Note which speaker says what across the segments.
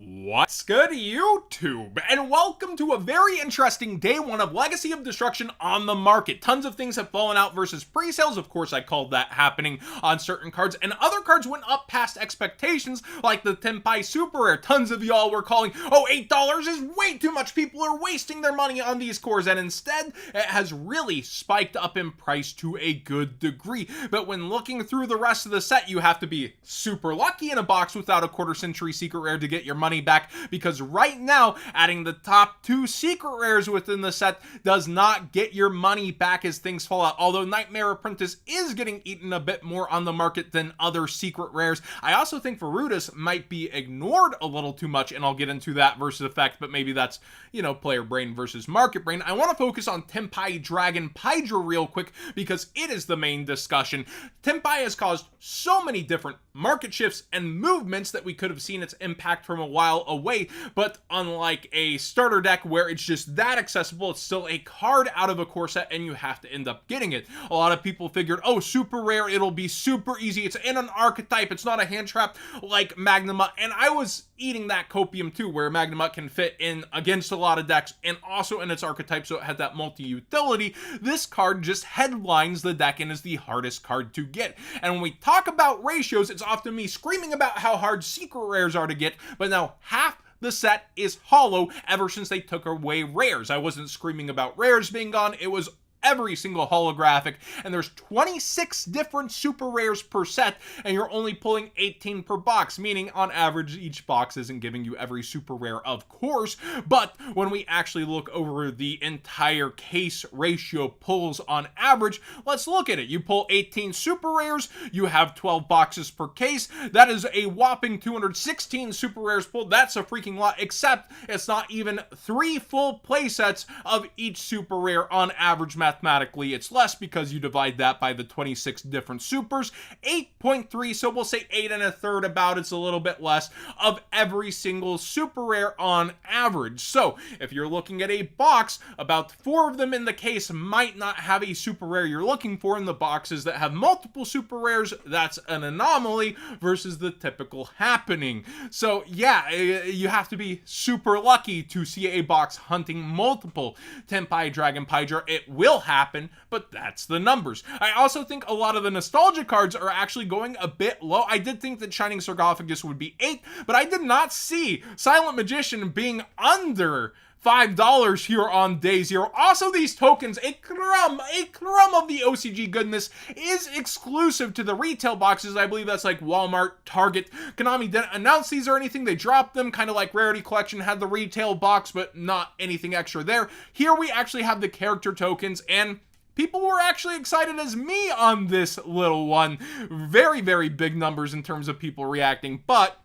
Speaker 1: What's good, YouTube? And welcome to a very interesting day one of Legacy of Destruction on the market. Tons of things have fallen out versus pre-sales. Of course, I called that happening on certain cards, and other cards went up past expectations, like the Tenpai Super Rare. Tons of y'all were calling, oh, $8 is way too much. People are wasting their money on these cores, and instead, it has really spiked up in price to a good degree. But when looking through the rest of the set, you have to be super lucky in a box without a quarter-century secret rare to get your money back, because right now adding the top two secret rares within the set does not get your money back as things fall out. Although Nightmare Apprentice is getting eaten a bit more on the market than other secret rares, I also think Virudus might be ignored a little too much, and I'll get into that versus effect, but maybe that's, player brain versus market brain. I want to focus on Tenpai Dragon Pydra real quick because it is the main discussion. Tenpai has caused so many different market shifts and movements that we could have seen its impact from a while away, but unlike a starter deck where it's just that accessible, it's still a card out of a core set and you have to end up getting it. A lot of people figured, oh, super rare, it'll be super easy, it's in an archetype, it's not a hand trap like Magnuma, and I was eating that copium too, where Magnuma can fit in against a lot of decks and also in its archetype, so it had that multi-utility. This card just headlines the deck and is the hardest card to get. And when we talk about ratios, it's often me screaming about how hard secret rares are to get, but now half the set is hollow ever since they took away rares. I wasn't screaming about rares being gone, it was every single holographic, and there's 26 different super rares per set, and you're only pulling 18 per box, meaning on average each box isn't giving you every super rare, of course. But when we actually look over the entire case ratio pulls on average, let's look at it. You pull 18 super rares, you have 12 boxes per case. That is a whopping 216 super rares pulled. That's a freaking lot, except it's not even 3 full play sets of each super rare on average. Mathematically, it's less because you divide that by the 26 different supers. 8.3, so we'll say 8 1/3 about, it's a little bit less, of every single super rare on average. So if you're looking at a box, about 4 of them in the case might not have a super rare you're looking for. In the boxes that have multiple super rares, that's an anomaly versus the typical happening. So yeah, you have to be super lucky to see a box hunting multiple Tenpai Dragon Pydra. It will happen, but that's the numbers. I also think a lot of the nostalgia cards are actually going a bit low. I did think that Shining Sarcophagus would be 8, but I did not see Silent Magician being under $5 here on day 0. Also, these tokens, a crumb of the OCG goodness is exclusive to the retail boxes. I believe that's like Walmart, Target. Konami didn't announce these or anything. They dropped them, kind of like Rarity Collection had the retail box, but not anything extra there. Here we actually have the character tokens, and people were actually excited as me on this little one. Very, very big numbers in terms of people reacting, but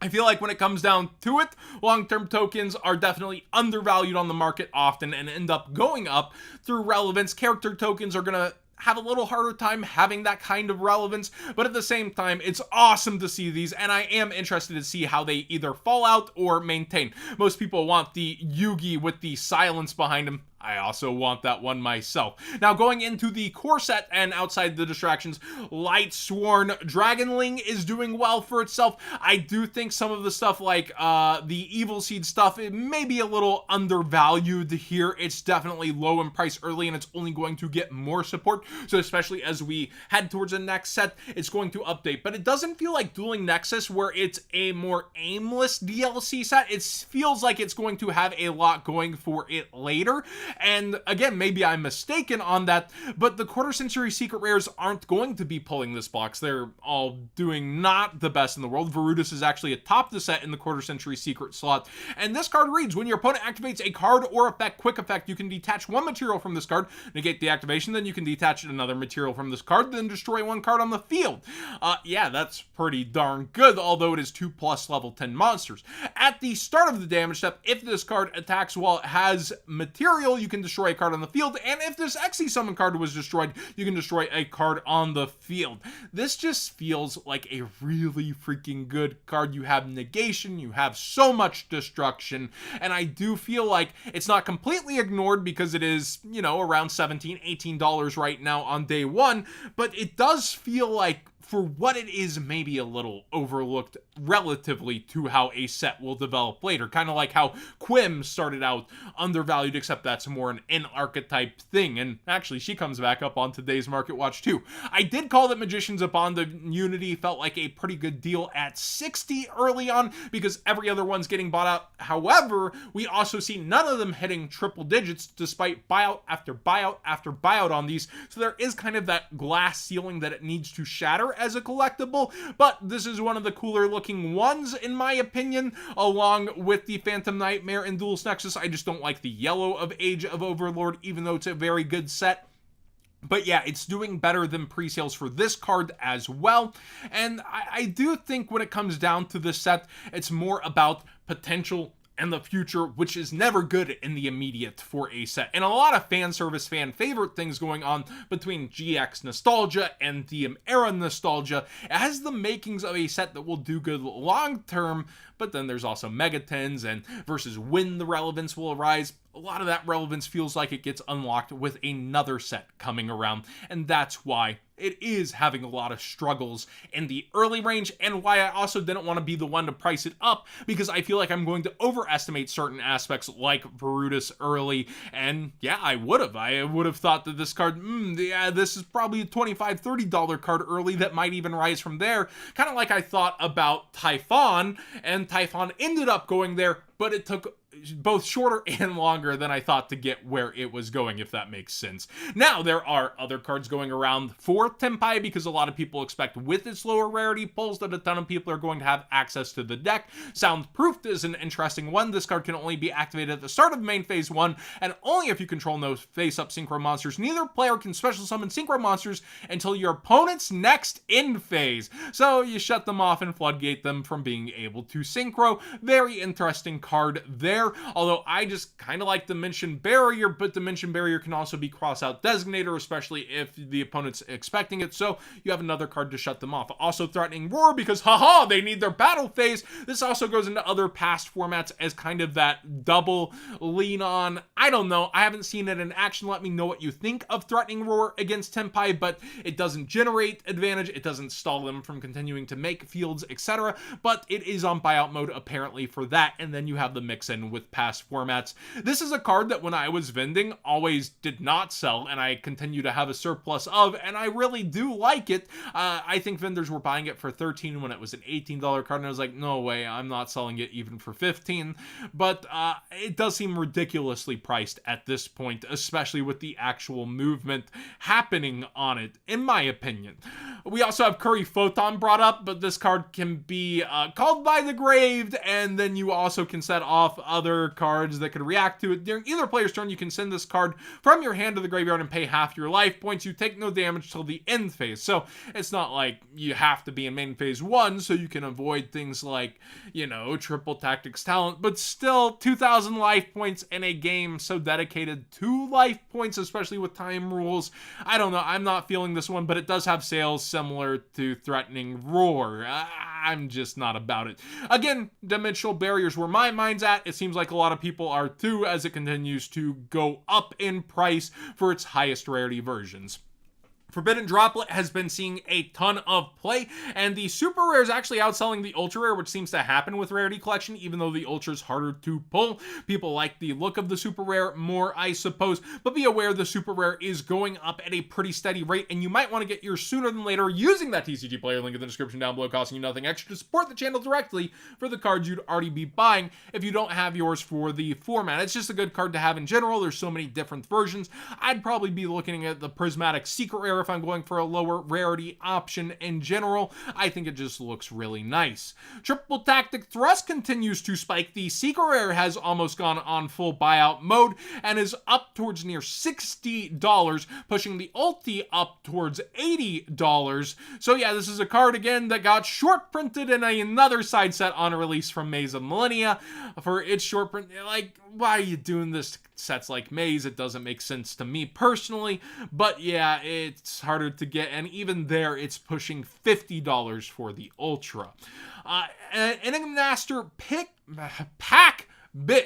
Speaker 1: I feel like when it comes down to it, long-term tokens are definitely undervalued on the market often and end up going up through relevance. Character tokens are going to have a little harder time having that kind of relevance, but at the same time, it's awesome to see these, and I am interested to see how they either fall out or maintain. Most people want the Yugi with the silence behind him. I also want that one myself. Now, going into the core set and outside the distractions, Lightsworn Dragonling is doing well for itself. I do think some of the stuff like the Evil Seed stuff, it may be a little undervalued here. It's definitely low in price early, and it's only going to get more support. So especially as we head towards the next set, it's going to update. But it doesn't feel like Dueling Nexus, where it's a more aimless DLC set. It feels like it's going to have a lot going for it later. And again, maybe I'm mistaken on that, but the quarter-century secret rares aren't going to be pulling this box. They're all doing not the best in the world. Virudus is actually atop the set in the quarter-century secret slot. And this card reads, when your opponent activates a card or effect, quick effect, you can detach one material from this card, negate the activation, then you can detach another material from this card, then destroy one card on the field. Yeah, that's pretty darn good, although it is 2+ level 10 monsters. At the start of the damage step, if this card attacks while it has material, you can destroy a card on the field, and if this Xe Summon card was destroyed, you can destroy a card on the field. This just feels like a really freaking good card. You have negation, you have so much destruction, and I do feel like it's not completely ignored because it is, around $17, $18 right now on day 1, but it does feel like for what it is, maybe a little overlooked relatively to how a set will develop later. Kind of like how Quim started out undervalued, except that's more an in-archetype thing. And actually, she comes back up on today's Market Watch too. I did call that Magicians upon the Unity felt like a pretty good deal at 60 early on because every other one's getting bought out. However, we also see none of them hitting triple digits despite buyout after buyout after buyout on these. So there is kind of that glass ceiling that it needs to shatter as a collectible, but this is one of the cooler looking ones in my opinion, along with the Phantom Nightmare and Duelist Nexus. I just don't like the yellow of Age of Overlord, even though it's a very good set. But yeah, it's doing better than pre-sales for this card as well. And I do think when it comes down to this set, it's more about potential and the future, which is never good in the immediate for a set. And a lot of fan service, fan favorite things going on between GX nostalgia and DM era nostalgia. It has the makings of a set that will do good long term, but then there's also megatons and versus when the relevance will arise. A lot of that relevance feels like it gets unlocked with another set coming around, and that's why it is having a lot of struggles in the early range, and why I also didn't want to be the one to price it up, because I feel like I'm going to overestimate certain aspects like Brutus early. And yeah, I would have thought that this card, yeah, this is probably a $25, $30 card early that might even rise from there, kind of like I thought about Typhon, and Typhon ended up going there, but it took both shorter and longer than I thought to get where it was going, if that makes sense. Now, there are other cards going around for Tenpai, because a lot of people expect with its lower rarity pulls that a ton of people are going to have access to the deck. Soundproofed is an interesting one. This card can only be activated at the start of main phase 1, and only if you control no face-up synchro monsters. Neither player can special summon synchro monsters until your opponent's next end phase. So you shut them off and floodgate them from being able to synchro. Very interesting card there. Although I just kind of like Dimension Barrier, but Dimension Barrier can also be cross-out Designator, especially if the opponent's expecting it, so you have another card to shut them off. Also Threatening Roar, because haha, they need their battle phase. This also goes into other past formats as kind of that double lean on. I don't know, I haven't seen it in action. Let me know what you think of Threatening Roar against Tenpai, but it doesn't generate advantage, it doesn't stall them from continuing to make fields, etc., but it is on buyout mode apparently for that, and then you have the mix in with past formats. This is a card that when I was vending always did not sell, and I continue to have a surplus of, and I really do like it. I think vendors were buying it for $13 when it was an $18 card, and I was like, no way, I'm not selling it even for $15, but it does seem ridiculously priced at this point, especially with the actual movement happening on it, in my opinion. We also have Curry Photon brought up, but this card can be called by the Graved, and then you also can set off other cards that could react to it. During either player's turn, you can send this card from your hand to the graveyard and pay half your life points. You take no damage till the end phase. So it's not like you have to be in main phase 1 so you can avoid things like, you know, triple tactics talent, but still 2,000 life points in a game so dedicated to life points, especially with time rules. I don't know. I'm not feeling this one, but it does have sales similar to Threatening Roar. I'm just not about it. Again, Dimensional Barrier's where my mind's at. It seems like a lot of people are too, as it continues to go up in price for its highest rarity versions. Forbidden Droplet has been seeing a ton of play, and the super rare is actually outselling the ultra rare, which seems to happen with rarity collection, even though the ultra is harder to pull. People like the look of the super rare more, I suppose, but be aware the super rare is going up at a pretty steady rate, and you might want to get yours sooner than later using that TCG player link in the description down below, costing you nothing extra to support the channel directly for the cards you'd already be buying if you don't have yours for the format. It's just a good card to have in general. There's so many different versions. I'd probably be looking at the Prismatic Secret Rare if I'm going for a lower rarity option in general. I think it just looks really nice. Triple Tactic Thrust continues to spike. The Secret Rare has almost gone on full buyout mode and is up towards near $60, pushing the ulti up towards $80. So yeah, this is a card again that got short printed in another side set on a release from Maze of Millennia for its short print. Like, why are you doing this to sets like Maze? It doesn't make sense to me personally, but yeah, it's harder to get, and even there, it's pushing $50 for the Ultra. Enigmaster Pack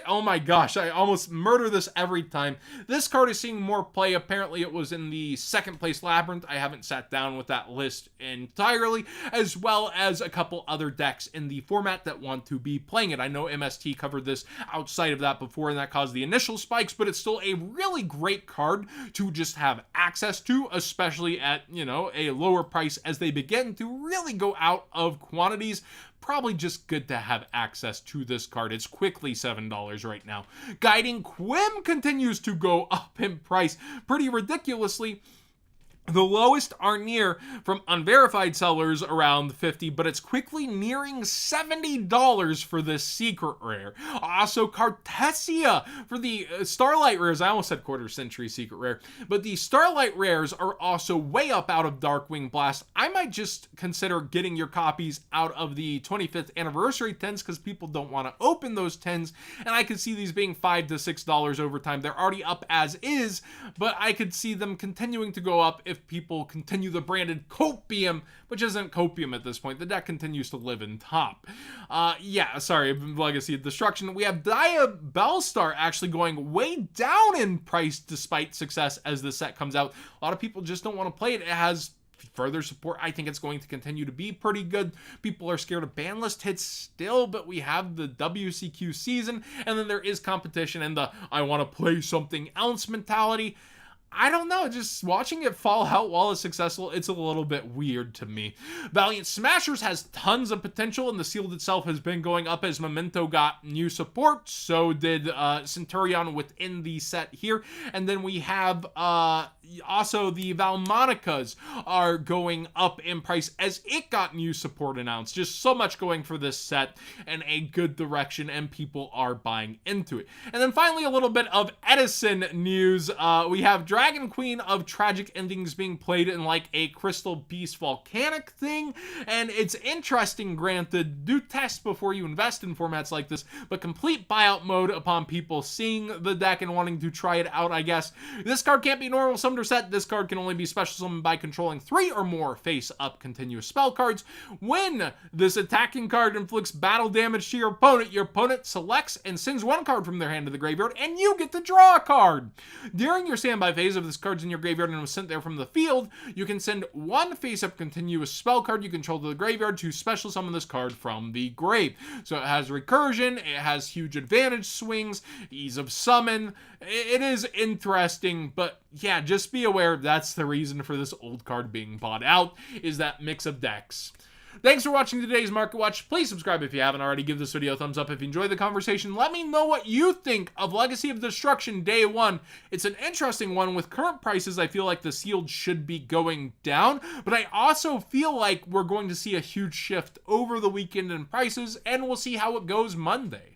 Speaker 1: Oh my gosh, I almost murder this every time. This card is seeing more play. Apparently it was in the second place Labyrinth. I haven't sat down with that list entirely, as well as a couple other decks in the format that want to be playing it. I know MST covered this outside of that before, and that caused the initial spikes, but it's still a really great card to just have access to, especially at, you know, a lower price as they begin to really go out of quantities. Probably just good to have access to this card. It's quickly $7 right now. Guiding Quim continues to go up in price pretty ridiculously. The lowest are near from unverified sellers around 50, but it's quickly nearing $70 for this secret rare. Also, Cartesia for the Starlight rares. I almost said quarter century secret rare, but the Starlight rares are also way up out of Darkwing Blast. I might just consider getting your copies out of the 25th anniversary 10s because people don't want to open those 10s, and I could see these being $5 to $6 over time. They're already up as is, but I could see them continuing to go up if people continue the branded copium, which isn't copium at this point. The deck continues to live in top. Legacy of Destruction. We have Dia Bellstar actually going way down in price despite success as the set comes out. A lot of people just don't want to play it. It has further support. I think it's going to continue to be pretty good. People are scared of ban list hits still, but we have the WCQ season, and then there is competition and the I want to play something else mentality. I don't know, just watching it fall out while it's successful, it's a little bit weird to me. Valiant Smashers has tons of potential, and the Sealed itself has been going up as Memento got new support. So did Centurion within the set here. And then we have also the Valmonicas are going up in price as it got new support announced. Just so much going for this set and a good direction, and people are buying into it. And then finally, a little bit of Edison news. We have Dragon Queen of Tragic Endings being played in like a Crystal Beast volcanic thing, and it's interesting, granted. Do test before you invest in formats like this, but complete buyout mode upon people seeing the deck and wanting to try it out, I guess. This card can't be normal summoned or set. This card can only be special summoned by controlling 3 or more face-up continuous spell cards. When this attacking card inflicts battle damage to your opponent selects and sends 1 card from their hand to the graveyard, and you get to draw a card. During your standby phase, if this card's in your graveyard and was sent there from the field, you can send 1 face-up continuous spell card you control to the graveyard to special summon this card from the grave. So it has recursion, it has huge advantage swings, ease of summon. It is interesting, but yeah, just be aware that's the reason for this old card being bought out, is that mix of decks. Thanks for watching today's Market Watch. Please subscribe if you haven't already. Give this video a thumbs up if you enjoyed the conversation. Let me know what you think of Legacy of Destruction Day 1. It's an interesting one. With current prices, I feel like the Sealed should be going down, but I also feel like we're going to see a huge shift over the weekend in prices, and we'll see how it goes Monday.